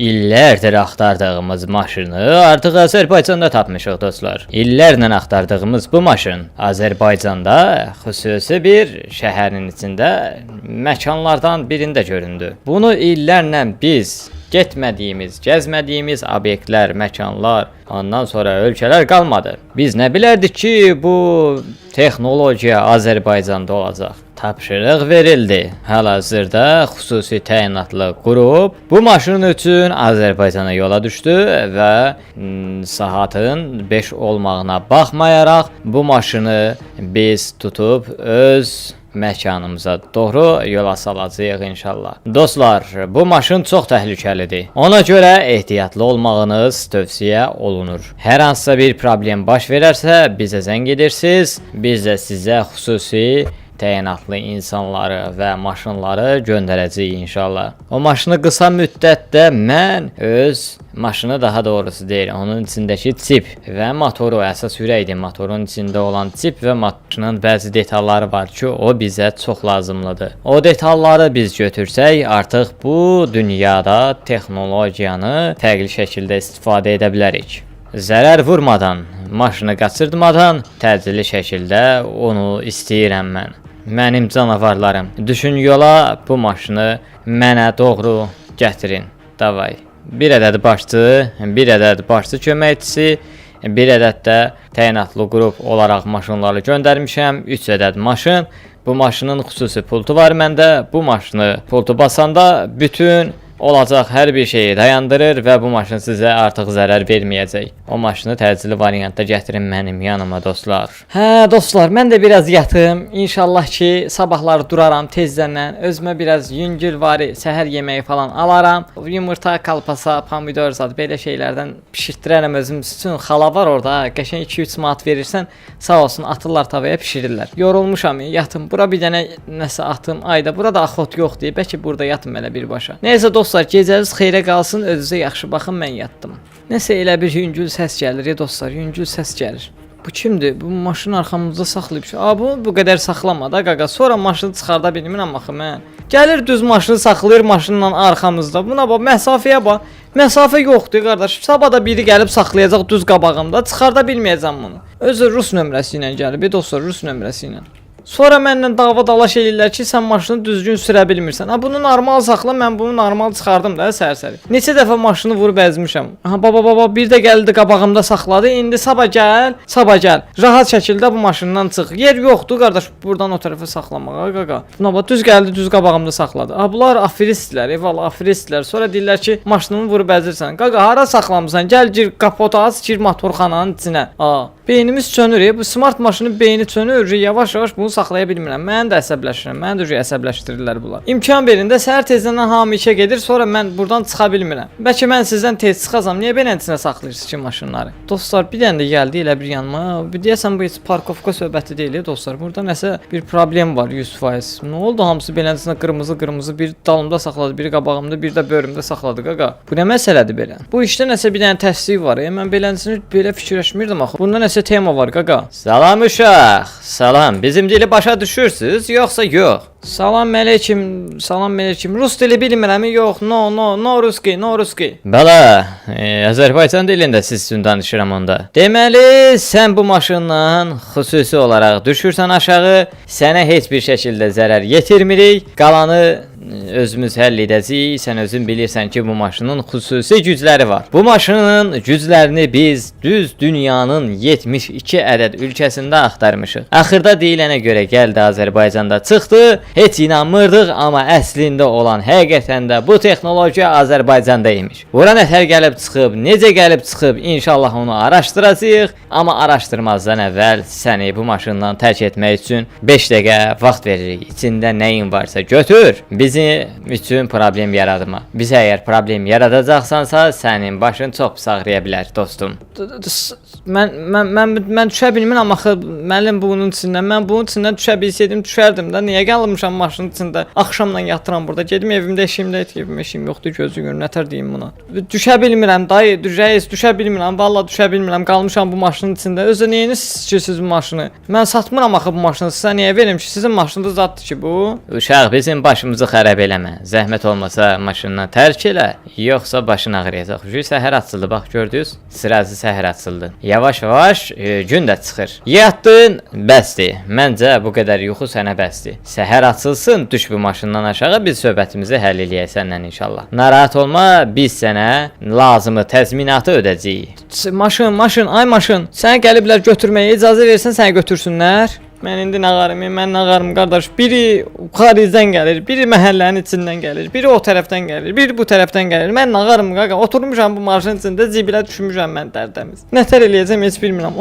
İllərdir axtardığımız maşını artıq Azərbaycanda tapmışıq dostlar. İllərlə axtardığımız bu maşın Azərbaycanda xüsusi bir şəhərin içində məkanlardan birində göründü. Bunu illərlə biz getmədiyimiz, gəzmədiyimiz obyektlər, məkanlar, ondan sonra ölkələr qalmadı. Biz nə bilərdik ki, bu texnologiya Azərbaycanda olacaq. Tapşırıq verildi. Hal-hazırda xüsusi təyinatlı qrup bu maşın üçün Azərbaycana yola düşdü və saatın 5 olmağına baxmayaraq bu maşını biz tutub öz məkanımıza doğru yola salacağıq inşallah. Dostlar, bu maşın çox təhlükəlidir. Ona görə ehtiyatlı olmağınız tövsiyə olunur. Hər hansısa bir problem baş verərsə bizə zəng edirsiniz. Biz də sizə xüsusi təyinatlı insanları və maşınları göndərəcəyik inşallah. O maşını qısa müddətdə mən öz maşını daha doğrusu deyil, onun içindəki çip və motoru, əsas ürəkdir, motorun içində olan çip və maşının bəzi detalları var ki, o bizə çox lazımlıdır. O detalları biz götürsək, artıq bu dünyada texnologiyanı fərqli şəkildə istifadə edə bilərik. Zərər vurmadan, maşını qaçırtmadan təcili şəkildə onu istəyirəm mən. Mənim canavarlarım, düşün yola bu maşını mənə doğru gətirin. Davay. Bir ədəd başçı, bir ədəd başçı köməkçisi, bir ədəd də təyinatlı qrup olaraq maşınları göndərmişəm. 3 ədəd maşın. Bu maşının xüsusi pultu var məndə. Bu maşını pultu basanda bütün olacaq hər bir şeyi dayandırır və bu maşın sizə artıq zərər verməyəcək. O maşını təcili variantda gətirin mənim yanıma dostlar. Hə dostlar, mən də biraz yatım. İnşallah ki sabahlar duraram tezdən, özümə biraz yüngülvari səhər yeməyi falan alaram. Yumurta, kalpasa, pomidor zad belə şeylərdən bişirtdirərəm özüm üçün. Xala var orada, qəşəng 2-3 manat verirsən, sağ olsun atırlar tavaya bişirirlər. Yorulmuşam, yatım. Bura bir dənə nəsə atım. Ayda burada axot yoxdur. Bəlkə burada yatım elə birbaşa. Nəysə dostlar, gecəniz xeyrə qalsın, özünüzə yaxşı baxın, mən yatdım. Nəsə elə bir yüngül səs gəlir, dostlar, yüngül səs gəlir. Bu kimdir? Bu maşını arxamızda saxlayıb. Bu qədər saxlama da qaqa. Sonra maşını çıxarda bilmirəm axı mən. Gəlir düz maşını saxlayır maşınla arxamızda. Buna bax, məsafəyə bax. Məsafə yoxdur qardaş. Sabah da biri gəlib saxlayacaq düz qabağımda. Çıxarda bilməyəcəm bunu. Özü rus nömrəsi ilə gəlib, dostlar, rus nömrəsi ilə. Sonra mənlə dava dalaş eləyirlər ki, sən maşını düzgün sürə bilmirsən. Bunu normal saxla, mən bunu normal çıxardım da sərsəri. Neçə dəfə maşını vurub əzmişəm. Baba, bir də gəldi qabağımda saxladı. İndi sabah gəl. Rahat şəkildə bu maşından çıx. Yer yoxdur qardaş, buradan o tərəfə saxlamağa qaqa. Buna bax, düz gəldi, düz qabağımda saxladı. Bunlar afiristlər, vallah afiristlər. Sonra deyirlər ki, maşınımı vurub əzirsən. Qaqa, hara saxlamısan? Gəl gir kapotu aç, gir motorxananın içinə. Beynimiz sönür, bu smart maşının beyni sönür. Yavaş-yavaş bunu saxlaya bilmirəm. Mən də əsəbləşirəm. Mən də əsəbləşdirirlər bunlar. İmkan verin də səhər tezdən hamı işə gedir, sonra mən buradan çıxa bilmirəm. Bəlkə mən sizdən tez çıxacam. Niyə belə içinə saxlayırsınız ki maşınları? Dostlar, bir dənə də gəldi elə bir yanıma. Bir deyəsən bu heç parkovka söhbəti deyil, dostlar. Burada nəsə bir problem var 100%. Nə oldu? Hamısı beləsinə qırmızı bir dalımda saxladı, biri qabağımda, bir də bölümdə saxladı qaqa. Bu nə məsələdir belə? Bu işdə nəsə bir dənə təsdiq var. Mən beləsini belə fikirləşmirdim axı. Bunda nəsə tema var qaqa. Salam uşaq. Salam. Bizim dili başa düşürsüz, yoxsa yox? Salam əleykum. Rus dili bilmirəm, yox. No ruski. Bəla, Azərbaycan dilində siz üçün danışıram onda. Deməli, sən bu maşından xüsusi olaraq düşürsən aşağı, sənə heç bir şəkildə zərər yetirmirik. Qalanı özümüz həll edəcəyik. Sən özün bilirsən ki, bu maşının xüsusi gücləri var. Bu maşının güclərini biz düz dünyanın 72 ədəd ölkəsində axtarmışıq. Axırda deyilənə görə gəldi Azərbaycanda çıxdı. Heç inanmırdıq, amma əslində olan həqiqətən də bu texnologiya Azərbaycanda imiş. Bura nətər gəlib çıxıb, necə gəlib çıxıb, inşallah onu araşdıracağıq. Amma araşdırmazdan əvvəl səni bu maşından tərk etmək üçün 5 dəqiqə vaxt veririk. İçində nəyin varsa götür. Bizim üçün problem yaratma. Biz əgər problem yaradacaqsansa, sənin başın çox pis ağrıya bilər, dostum. Mən düşə bilmirəm axı, müəllim bunun içindən. Mən bunun içindən düşə bilsəydim, düşərdim də. Niyə qalmışam maşının içində? Axşamdan yatıram burada. Gedim evimdə eşiyimdə eşiyim yoxdur, gözü görün. Nətər deyim buna? Düşə bilmirəm, dayı, düşə bilmirəm. Vallahi düşə bilmirəm. Qalmışam bu maşının içində. Özü nəyiniz ki siz bu maşını? Mən satmıram axı bu maşını. Sizə niyə verim ki? Sizin maşınınız zaddır ki bu. Uşaq bizim başımızı xarab eləmə. Zəhmət olmasa maşından tərk elə, yoxsa başın ağrıyacaq. Səhər açıldı, bax gördünüz? Sırası səhər açıldı. Yavaş-yavaş gün də çıxır. Yatdın, bəsdir. Məncə bu qədər yuxu sənə bəsdir. Səhər açılsın, düş bu maşından aşağı, biz söhbətimizi həll eləyək səndən inşallah. Narahat olma, biz sənə lazımı təzminatı ödəyəcəyik. Maşın, ay maşın. Səni gəliblər götürməyə icazə versən səni götürsünlər. Mən indi nağarım, mən nağarım qardaş. Biri xaricdən gəlir, biri məhəllənin içindən gəlir, biri o tərəfdən gəlir, biri bu tərəfdən gəlir. Mən nağarım qaqa. Oturmuşam bu maşının içində, zibilə düşmüşəm mən dərdəmiz. Nətər eləyəcəm heç bilmirəm.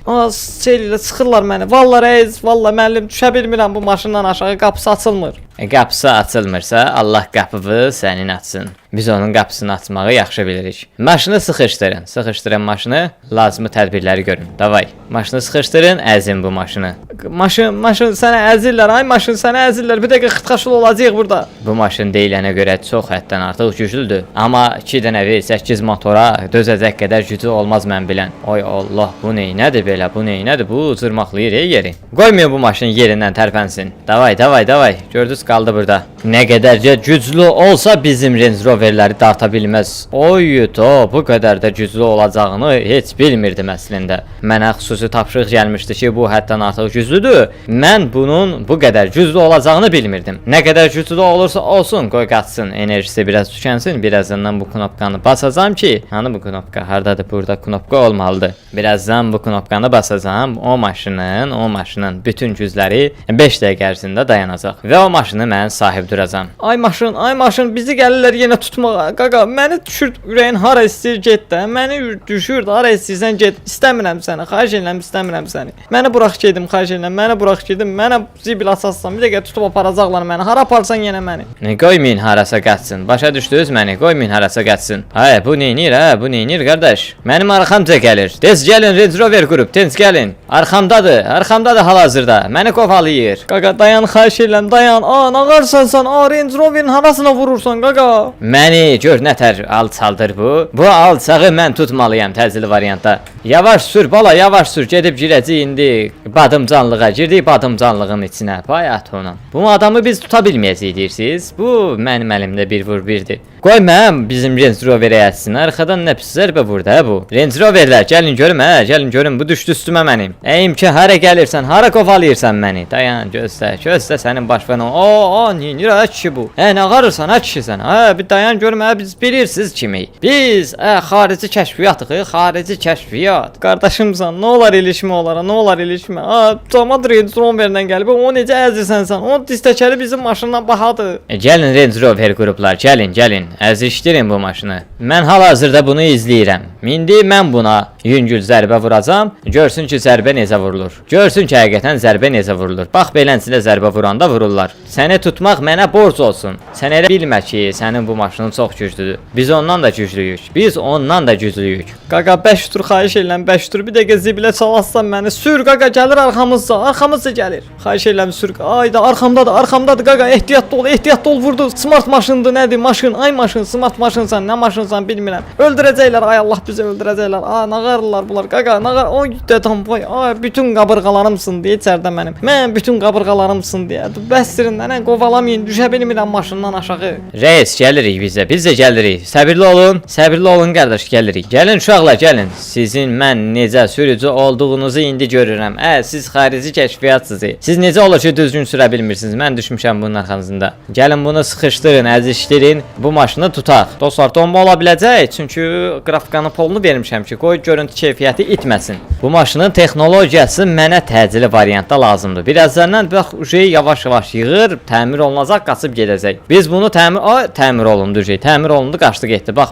Şeylə sıxırlar məni. Vallah rəis, vallah müəllim düşə bilmirəm bu maşından aşağı, qapısı açılmır. Qapısı açılmırsa Allah qapını sənin açsın. Biz onun qapısını açmağı yaxşı bilirik. Maşını sıxışdırın. Sıxışdırın maşını, lazımı tədbirləri görün. Davay. Maşını sıxışdırın, əzin bu maşını. Maşın sənə əzirlər, ay maşın sənə əzirlər. Bir dəqiqə xıtxaşıl olacağıq burada. Bu maşın deyilənə görə çox həddən artıq güclüdür. Amma 2 dənə V8 motora dözəcək qədər gücü olmaz mən bilən. Ay Allah, bu neynədir belə? Bu neynədir? Bu cırmaqlayır yeri. Qoymuyor bu maşın yerindən tərpənsin. Davay. Gördünüz qaldı burada. Nə qədərcə güclü olsa bizim Range Roverləri darta bilməz. Bu qədər də güclü olacağını heç bilmirdim əslində. Mənə xüsusi tapşırıq gəlmişdi ki, bu həddən artıq güclüdür. Mən bunun bu qədər güclü olacağını bilmirdim. Nə qədər güclü olursa olsun, qoy qaçsın, enerjisi biraz tükənsin. Birazdan bu knopkanı basacağam ki, hani bu knopka hardadır? Burada knopka olmalıdır. Birazdan bu knopkanı basacağam. O maşının bütün gücləri 5 dəqiqə ərzində dayanacaq və o maşını mən sahib duracağam. Ay maşın, bizi gəlirlər yenə tutmağa. Qaqa, məni düşür, ürəyin hara istəyir get də. Məni düşür, hara istəyirsən get. İstəmirəm səni, xahiş edirəm, istəmirəm səni. Məni burax gedim, xahiş edirəm, məni burax gedim. Mənə zibil asassan, bir dəqiqə tutub aparacaqlar məni. Hara aparsan yenə məni. Qoymayın harasa qaçsın. Başa düşdünüz məni? Qoymayın harasa qaçsın. Ay, bu neynir ha? Bu neynir qardaş? Mənim arxamca gəlir. Tez gəlin Range Rover qrup, tez gəlin. Arxamdadır hal-hazırda. Məni qovalayır. Qaqa, dayan, xahiş edirəm, dayan. Nağarsan sən, Range Rover'in harasına vurursan qaqa. Məni gör nətər alçaldır bu. Bu alçağı mən tutmalıyam təcili variantda. Yavaş sür bala, yavaş sür. Gedib girəcək indi badımcanlığa. Girdik badımcanlığın içinə. Bayat ona. Bu adamı biz tuta bilməyəcəyik deyirsiniz. Bu mənim əlimdə bir vur birdir. Qoy mən bizim Range Rover'ə yətsin. Arxadan nə pis zərbə vurdu bu. Range Rover'lər gəlin görüm, gəlin görüm. Bu düşdü üstümə mənim. Əyim ki, hara gəlirsən, hara qovalayırsan məni. Dayan, gözlə sənin başına. Neynir ki bu? Nə qarırsan, kişi sən? Bir dayan görüm, biz bilirsiniz kimi. Biz xarici kəşfiyyatıq, xarici kəşfiyyat. Qardaşımsan, nə olar ilişmə onlara, nə olar ilişmə. Camaat Range Rover'dən gəlib, o necə əzirsən sən? O distəkəli bizim maşından bahadır. Gəlin Range Rover qruplar, gəlin. Əzişdirin bu maşını. Mən hal-hazırda bunu izləyirəm. İndi mən buna yüngül zərbə vuracam. Görsün ki, zərbə necə vurulur. Görsün ki, həqiqətən zərbə necə vurulur. Bax, beləncə zərbə vuranda vururlar. Səni tutmaq mənə borc olsun. Sən elə bilmə ki, sənin bu maşının çox güclüdür. Biz ondan da güclüyük. Qaqa, 5 tur xahiş edirəm, 5 tur. Bir dəqiqə zibilə çalassan məni. Sür qaqa, gəlir arxamızca gəlir. Xahiş edirəm, sür. Ayda, arxamdadır qaqa. Ehtiyatlı ol, vurdu. Smart maşındır, nədir? Maşın, ay maşın, smart maşınsan, nə maşınsan bilmirəm. Öldürəcəklər, ay Allah bizi öldürəcəklər. Nağarırlar bunlar. Qaqa, nağar. Dedəm, vay, bütün qabırğalarımsın deyə içərdə mənim. Mən bütün qabırğalarımsın deyə. Bəsdirin, nənə qovalamayın, düşə bilmirəm maşından aşağı. Reis, gəlirik biz də gəlirik. Səbirli olun qardaş, gəlirik. Gəlin uşaqlar, gəlin. Sizin mən necə sürücü olduğunuzu indi görürəm. Siz xarici kəşfiyyatçısınız. Siz necə olur ki, düzgün sürə bilmirsiniz? Mən düşmüşəm bunun arxasında. Gəlin bunu sıxışdırın, əzişdirin. Bu maşını tutaq. Dostlar, donma ola biləcək, çünki qrafikanın polunu vermişəm ki, qoy görüntü keyfiyyəti itməsin. Bu maşının texnologiyası mənə təcili variantda lazımdır. Birazdan bax, yavaş-yavaş yığır, təmir olunacaq, qaçıb gedəcək. Biz bunu təmir olundu, qaçdı getdi. Bax,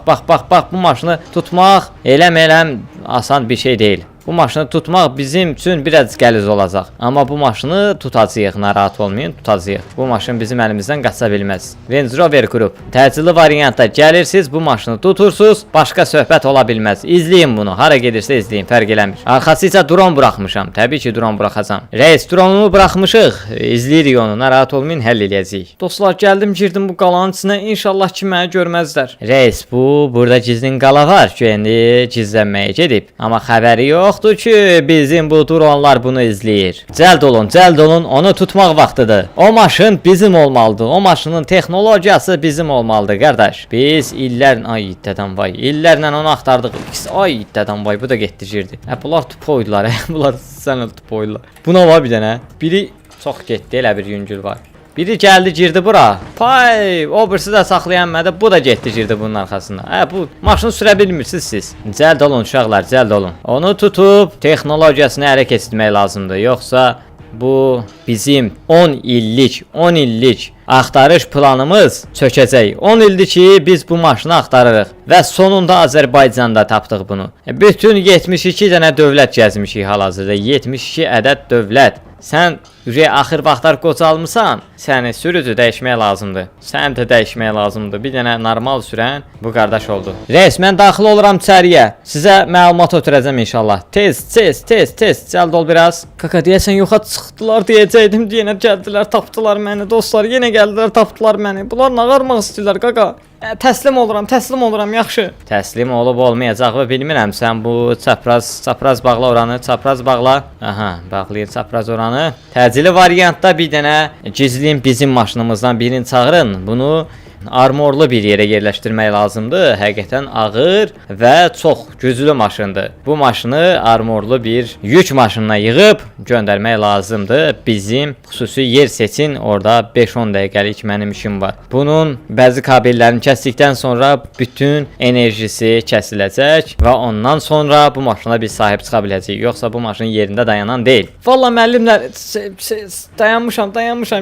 bu maşını tutmaq eləm asan bir şey deyil. Bu maşını tutmaq bizim üçün biraz qəliz olacaq. Amma bu maşını tutacağıq, narahat olmayın, tutacağıq. Bu maşın bizim əlimizdən qaça bilməz. Range Rover qrup, təcili variantda gəlirsiniz, bu maşını tutursunuz, başqa söhbət ola bilməz. İzləyin bunu, hara gedirsə izləyin, fərq eləmir. Arxası isə dron buraxmışam, təbii ki, dron buraxacam. Reis, dronumu buraxmışıq, izləyirik onu, narahat olmayın, həll eləyəcəyik. Dostlar, gəldim, girdim bu qalanın içinə, inşallah ki, məni görməzlər. Reis, burada gizlin qala var, ki, indi gizlənməyə gedib, amma xəbəri yox. Yoxdur ki, bizim bu dronlar bunu izləyir. Cəld olun, onu tutmaq vaxtıdır. O maşın bizim olmalıdır. O maşının texnologiyası bizim olmalıdır, qardaş. Biz illərlə onu axtardıq. Ay itədən vay, bu da getdi girdi. Bunlar tupoydular, bunlar sən tupoydular. Buna var bir dənə. Biri çox getdi, elə bir yüngül var. Biri gəldi girdi bura. Pay, o birisi də saxlayanmadı. Bu da getdi girdi bunun arxasına. Bu maşını sürə bilmirsiniz siz. Cəld olun uşaqlar, cəld olun. Onu tutub texnologiyasını ələ keçirmək lazımdır. Yoxsa bu bizim 10 illik axtarış planımız çökəcək. 10 ildir ki biz bu maşını axtarırıq və sonunda Azərbaycanda tapdıq bunu. Bütün 72 dənə dövlət gəzmişik hal-hazırda. 72 ədəd dövlət. Sən axır vaxtlar qocalmısan, səni sürücü dəyişmək lazımdır. Sən də dəyişmək lazımdır. Bir dənə normal sürən bu qardaş oldu. Reis, mən daxil oluram içəriyə. Sizə məlumat ötürəcəm inşallah. Tez, cəld ol biraz. Kaka deyəsən yoxa çıxdılar deyəcəydim, deyənə gəldilər, tapdılar məni. Dostlar, yenə gəldilər, tapdılar məni. Bunlar nə qarmaq istəyirlər, Kaka? Təslim oluram, yaxşı. Təslim olub olmayacaq və bilmirəm, sən bu çapraz bağla oranı, çapraz bağla. Aha, bağlayır çapraz oranı. Təcili variantda bir dənə gizlin bizim maşınımızdan birini çağırın. Bunu armorlu bir yerə yerləşdirmək lazımdır. Həqiqətən ağır və çox güclü maşındır. Bu maşını armorlu bir yük maşınına yığıb göndərmək lazımdır. Bizim xüsusi yer seçin. Orada 5-10 dəqiqəlik mənim işim var. Bunun bəzi kabellərini kəsdikdən sonra bütün enerjisi kəsiləcək və ondan sonra bu maşına biz sahib çıxa biləcəyik. Yoxsa bu maşın yerində dayanan deyil. Vallahi müəllimlər dayanmışam.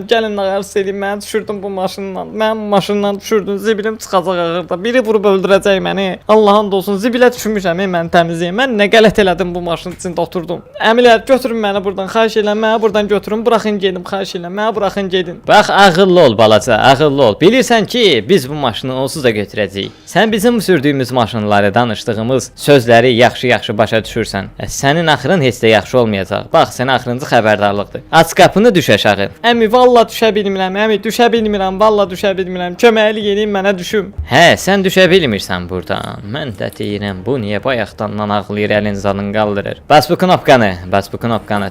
Gəlin nağarız edin. Mən düşürdüm bu maşından. Mən bu maşından düşürdüm, zibilim çıxacaq ağırda. Biri vurub öldürəcək məni. Allahın olsun, zibilə düşmüşəm, mən təmizləyim. Mən nə qələt elədim bu maşının içində oturdum. Əmilər, götürün məni buradan, xahiş edirəm, məni buradan götürün, buraxın gedim, xahiş edirəm, məni buraxın gedin. Bax, ağıllı ol balaca, ağıllı ol. Bilirsən ki, biz bu maşını onsuz da götürəcəyik. Sən bizim sürdüyümüz maşınları, danışdığımız sözləri yaxşı başa düşürsən. Sənin axırın heç də yaxşı olmayacaq. Bax, sən axırıncı xəbərdarlıqdır. Aç qapını, düş aşağı. Əmi, valla düşə bilmirəm, valla düşə bilmirəm. Köməkli gelin mənə düşüm. Hə, sən düşə bilmirsən buradan. Mən də deyirəm, bu niyə bayaqdandan ağlayır, əlin zanın qaldırır. Bas bu knopkanı.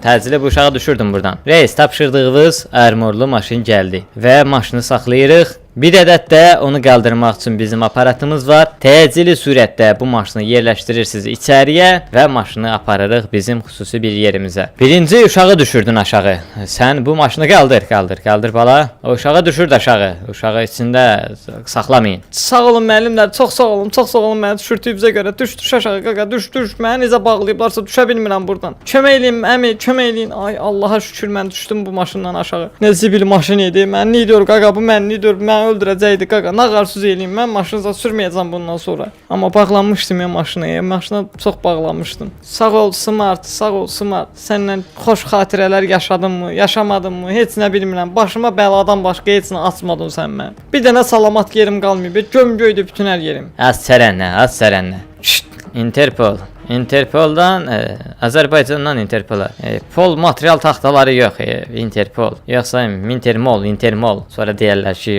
Təcili bu uşağı düşürdüm buradan. Reis, tapşırdığınız armorlu maşın gəldi və maşını saxlayırıq. Bir ədəd də onu qaldırmaq üçün bizim aparatımız var. Təcili sürətdə bu maşını yerləşdirirsiniz içəriyə və maşını aparırıq bizim xüsusi bir yerimizə. Birinci uşağı düşürdün aşağı. Sən bu maşını qaldır bala. O uşağı düşürdü aşağı. Uşağı içində saxlamayın. Sağ olun müəllimlər, çox sağ olun məni düşürdüyünüzə görə. Düş aşağı qaqa, düş. Məni necə bağlayıblarsa düşə bilmirəm buradan. Kömək eləyin, əmi, kömək eləyin. Ay Allaha şükür mən düşdüm bu maşından aşağı. Nə zibil maşın idi. Mən nə edir qaqa, bu mən nə edir? Mən öldürəcəkdi qaqa. Nağarsız eləyim. Mən maşınıza sürməyəcəm bundan sonra. Amma bağlanmışdım ya maşına çox bağlanmışdım. Sağ ol Smart. Səndən xoş xatirələr yaşadımmı, yaşamadımmı? Heç nə bilmirəm. Başıma bəladan başqa heç nə açmadın sən mən. Bir dənə salamat yerim qalmayıb. Göm-göydü bütün hər yerim. Az sərənlə. Interpoldan, Azərbaycandan Interpola. Pol material taxtaları yox, Interpol. Yoxsa Intermol. Sonra deyirlər ki,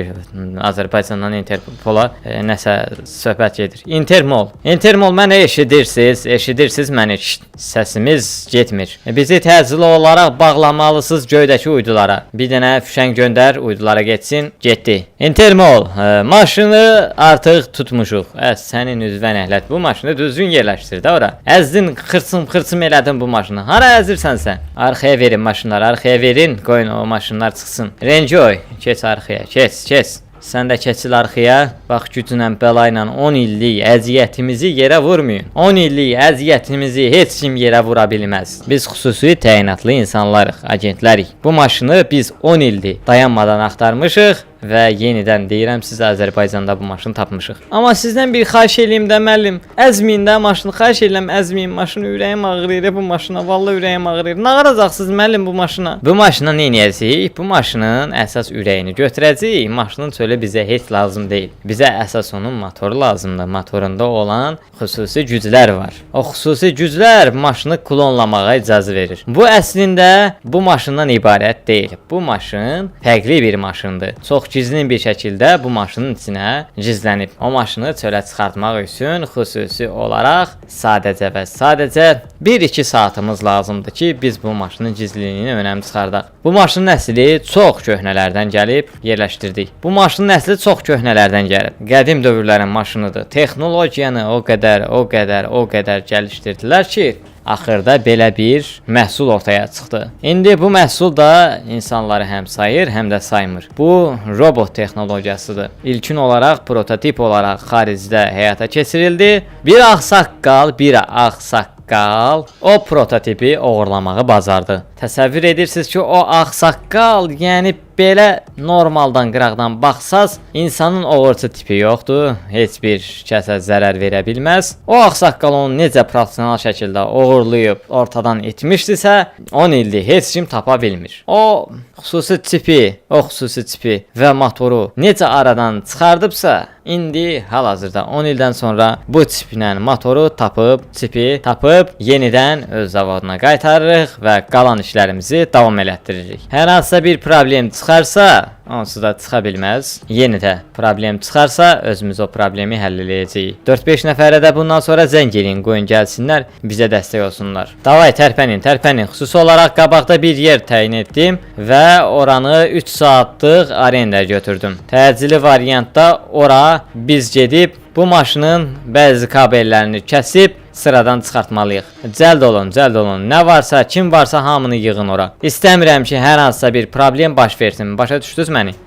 Azərbaycandan Interpola nəsə söhbət gedir. Intermol məni eşidirsiniz məni. Səsimiz getmir. Bizi təcili olaraq bağlamalısınız göydəki uydulara. Bir dənə fişəng göndər, uydulara getsin. Getdi. Intermol, maşını artıq tutmuşuq. Sənin üzvən əhlət bu maşını düzgün yerləşdir də ora. Əzdin, xırçım elədin bu maşını. Hara əzirsən sən? Arxaya verin maşınları, qoyun o maşınlar çıxsın. Renjoy, keç arxaya, keç. Sən də keçil arxaya. Bax, gücünlə, bəlayla 10 illik əziyyətimizi yerə vurmayın. 10 illik əziyyətimizi heç kim yerə vura bilməz. Biz xüsusi təyinatlı insanlarıq, agentlərik. Bu maşını biz 10 ildir dayanmadan axtarmışıq və yenidən deyirəm, siz Azərbaycanda bu maşını tapmışıq. Amma sizdən bir xahiş eləyim də müəllim, əzməyin də maşını, xahiş edirəm, əzməyin maşını, ürəyim ağrıyır bu maşına, vallahi ürəyim ağrıyır. Nə qaracaqsınız müəllim bu maşına? Bu maşına nə edəcəyik? Bu maşının əsas ürəyini götürəcəyik. Maşının çölü bizə heç lazım deyil. Bizə əsas onun motoru lazımdır. Motorunda olan xüsusi güclər var. O xüsusi güclər maşını klonlamağa icazə verir. Bu əslində bu maşından ibarət deyil. Bu maşın fərqli bir maşındır. Çox çox gizlin bir şəkildə bu maşının içinə gizlənib. O maşını çölə çıxartmaq üçün xüsusi olaraq sadəcə və sadəcə 1-2 saatımız lazımdır ki, biz bu maşının gizliliyini önəm çıxardaq. Bu maşının əsli çox köhnələrdən gəlib yerləşdirdik. Bu maşının əsli çox köhnələrdən gəlib. Qədim dövrlərin maşınıdır. Texnologiyanı o qədər gəlişdirdilər ki, axırda belə bir məhsul ortaya çıxdı. İndi bu məhsul da insanları həm sayır, həm də saymır. Bu robot texnologiyasıdır. İlkin olaraq prototip olaraq xaricdə həyata keçirildi. Bir ağsaqqal o prototipi oğurlamağı bacardı. Təsəvvür edirsiniz ki, o ağsaqqal, yəni belə normaldan qıraqdan baxsaz, insanın oğurcu tipi yoxdur. Heç bir kəsə zərər verə bilməz. O ağsaqqal onu necə professional şəkildə oğurlayıb ortadan etmişdisə, 10 ildir heç kim tapa bilmir. O xüsusi tipi və motoru necə aradan çıxardıbsa, indi hal-hazırda 10 ildən sonra bu tiplə motoru tapıb yenidən öz zavoduna qaytarırıq və qalan işlərimizi davam elətdiririk. Hər hansısa bir problem çıxarsa, onsuz da çıxa bilməz. Yeni də problem çıxarsa, özümüz o problemi həll edəcəyik. 4-5 nəfərə də bundan sonra zəng edin, qoyun gəlsinlər, bizə dəstək olsunlar. Davay, tərpənin. Xüsusi olaraq qabaqda bir yer təyin etdim və oranı 3 saatlıq arenda götürdüm. Təcili variantda ora biz gedib bu maşının bəzi kabellərini kəsib sıradan çıxartmalıyıq. Cəld olun. Nə varsa, kim varsa hamını yığın ora. İstəmirəm ki, hər hansısa bir problem baş versin. Başa düşdünüz məni?